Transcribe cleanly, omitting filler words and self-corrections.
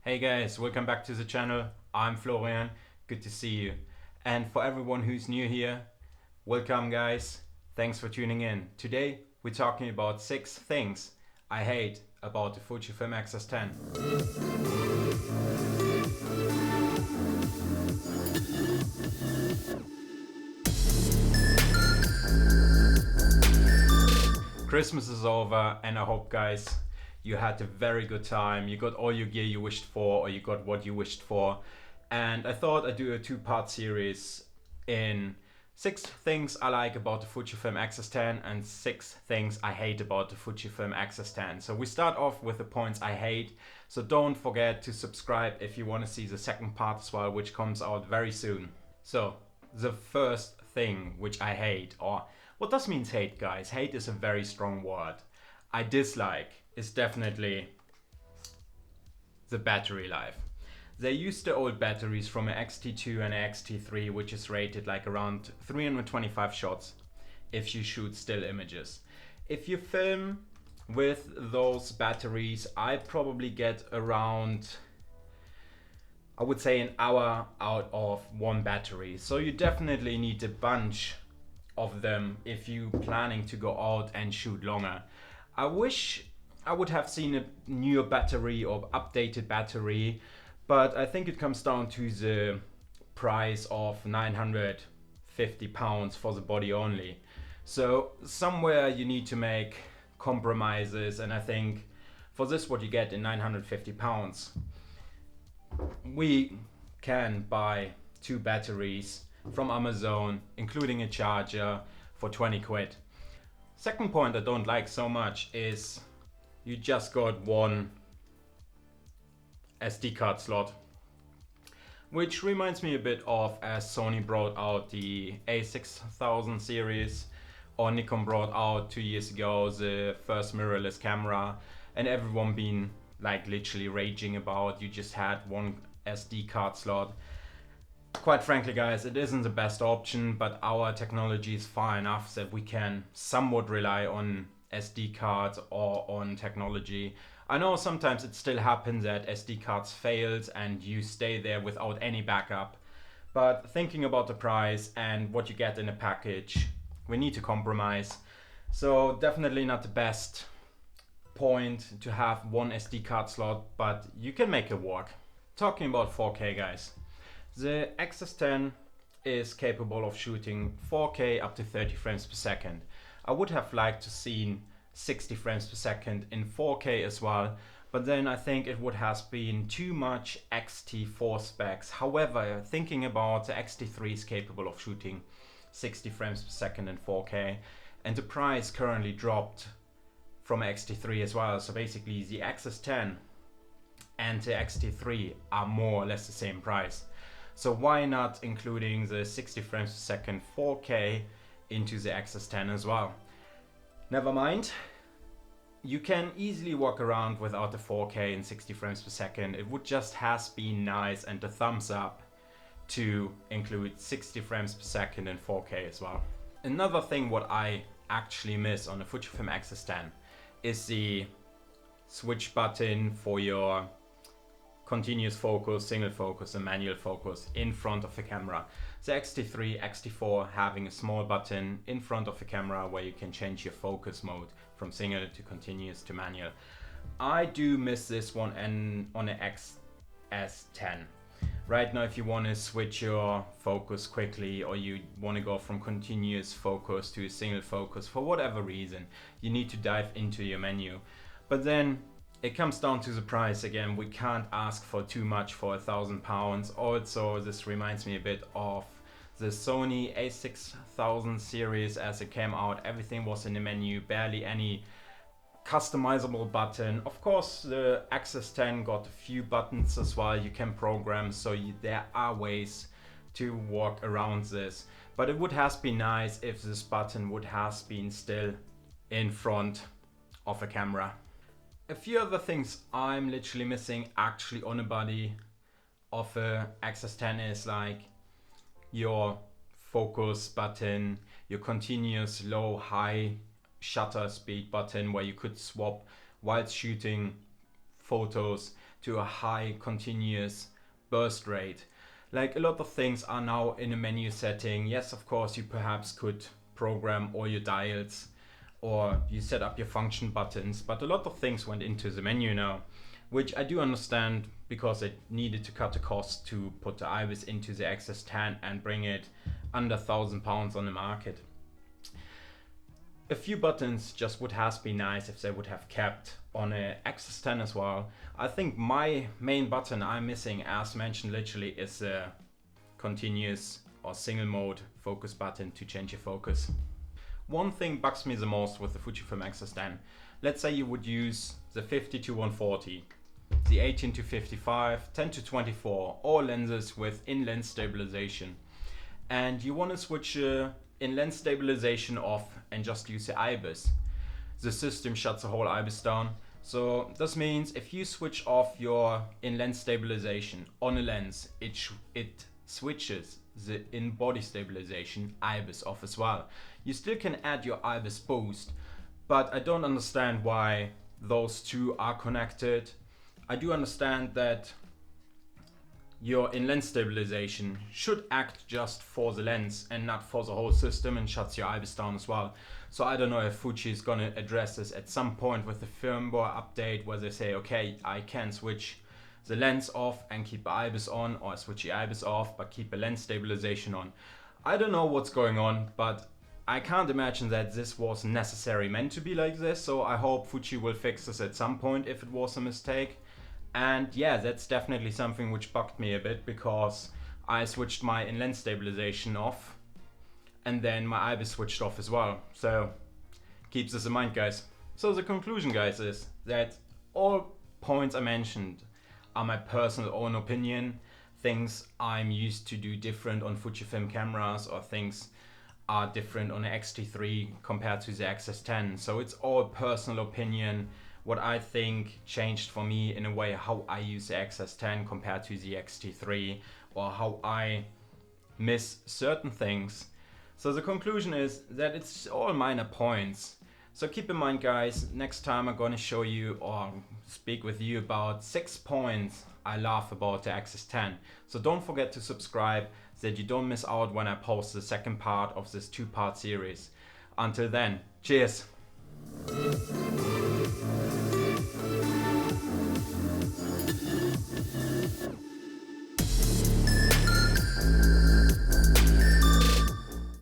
Hey guys, welcome back to the channel. I'm Florian, good to see you. And for everyone who's new here, welcome guys. Thanks for tuning in. Today we're talking about 6 things I hate about the Fujifilm X-S10. Christmas is over and I hope guys you had a very good time. You got all your gear you wished for, or you got what you wished for. And I thought I'd do a 2-part series in 6 things I like about the Fujifilm X-S10 and 6 things I hate about the Fujifilm X-S10. So we start off with the points I hate. So don't forget to subscribe if you want to see the second part as well, which comes out very soon. So the first thing which I hate, or what does mean hate guys? Hate is a very strong word. I dislike is definitely the battery life. They use the old batteries from an X-T2 and an X-T3, which is rated like around 325 shots if you shoot still images. If you film with those batteries, I probably get around, I would say, an hour out of one battery. So you definitely need a bunch of them if you're planning to go out and shoot longer. I wish I would have seen a newer battery or updated battery, but I think it comes down to the price of 950 pounds for the body only. So somewhere you need to make compromises, and I think for this what you get in 950 pounds, we can buy 2 batteries from Amazon, including a charger, for 20 quid. Second point I don't like so much is you just got one SD card slot, which reminds me a bit of as Sony brought out the A6000 series, or Nikon brought out 2 years ago the first mirrorless camera, and everyone been like literally raging about you just had one SD card slot. Quite frankly guys, it isn't the best option, but our technology is far enough that we can somewhat rely on SD cards or on technology. I know sometimes it still happens that SD cards fails and you stay there without any backup, but thinking about the price and what you get in a package, we need to compromise. So definitely not the best point to have one SD card slot, but you can make it work. Talking about 4K guys, the X-S10 is capable of shooting 4K up to 30 frames per second. I would have liked to seen 60 frames per second in 4K as well, but then I think it would have been too much X-T4 specs. However, thinking about the X-T3 is capable of shooting 60 frames per second in 4K, and the price currently dropped from X-T3 as well. So basically the X-S10 and the X-T3 are more or less the same price. So why not including the 60 frames per second 4K into the X-S10 as well? Never mind, you can easily walk around without the 4K and 60 frames per second. It would just has been nice and a thumbs up to include 60 frames per second and 4K as well. Another thing what I actually miss on the Fujifilm X-S10 is the switch button for your continuous focus, single focus and manual focus in front of the camera. The X-T3, X-T4 having a small button in front of the camera where you can change your focus mode from single to continuous to manual. I do miss this one and on the X-S10. Right now if you want to switch your focus quickly, or you want to go from continuous focus to a single focus for whatever reason, you need to dive into your menu. But then it comes down to the price again. We can't ask for too much for £1,000. Also, this reminds me a bit of the Sony A6000 series as it came out. Everything was in the menu, barely any customizable button. Of course, the X-S10 got a few buttons as well you can program, so there are ways to work around this. But it would have been nice if this button would have been still in front of a camera. A few other things I'm literally missing actually on the body of a X-S10 is like your focus button, your continuous low high shutter speed button where you could swap while shooting photos. to a high continuous burst rate. Like a lot of things are now in a menu setting. Yes, of course, you perhaps could program all your dials or you set up your function buttons, but a lot of things went into the menu now, which I do understand because it needed to cut the cost to put the IBIS into the X-S10 and bring it under £1,000 on the market. A few buttons just would have been nice if they would have kept on a X-S10 as well. I think my main button I'm missing, as mentioned literally, is a continuous or single mode focus button to change your focus. One thing bugs me the most with the Fujifilm X-S10. Let's say you would use the 50-140, the 18-55, 10-24, all lenses with in-lens stabilization. And you want to switch in-lens stabilization off and just use the IBIS. The system shuts the whole IBIS down. So this means if you switch off your in-lens stabilization on a lens, it switches the in-body stabilization IBIS off as well. You still can add your IBIS boost, but I don't understand why those two are connected. I do understand that your in-lens stabilization should act just for the lens and not for the whole system, and shuts your IBIS down as well. So I don't know if Fuji is gonna address this at some point with the firmware update, where they say, okay, I can switch the lens off and keep the IBIS on, or switch the IBIS off but keep a lens stabilization on. I don't know what's going on, but I can't imagine that this was necessarily meant to be like this, so I hope Fuji will fix this at some point if it was a mistake. And yeah, that's definitely something which bugged me a bit, because I switched my in-lens stabilization off and then my IBIS switched off as well. So keep this in mind, guys. So the conclusion, guys, is that all points I mentioned are my personal own opinion. Things I'm used to do different on Fujifilm cameras, or things are different on the X-T3 compared to the X-S10. So it's all personal opinion, what I think changed for me in a way how I use the X-S10 compared to the X-T3, or how I miss certain things. So the conclusion is that it's all minor points. So keep in mind, guys, next time I'm gonna show you or speak with you about 6 points I love about the X-S10. So don't forget to subscribe so that you don't miss out when I post the second part of this 2-part series. Until then, cheers!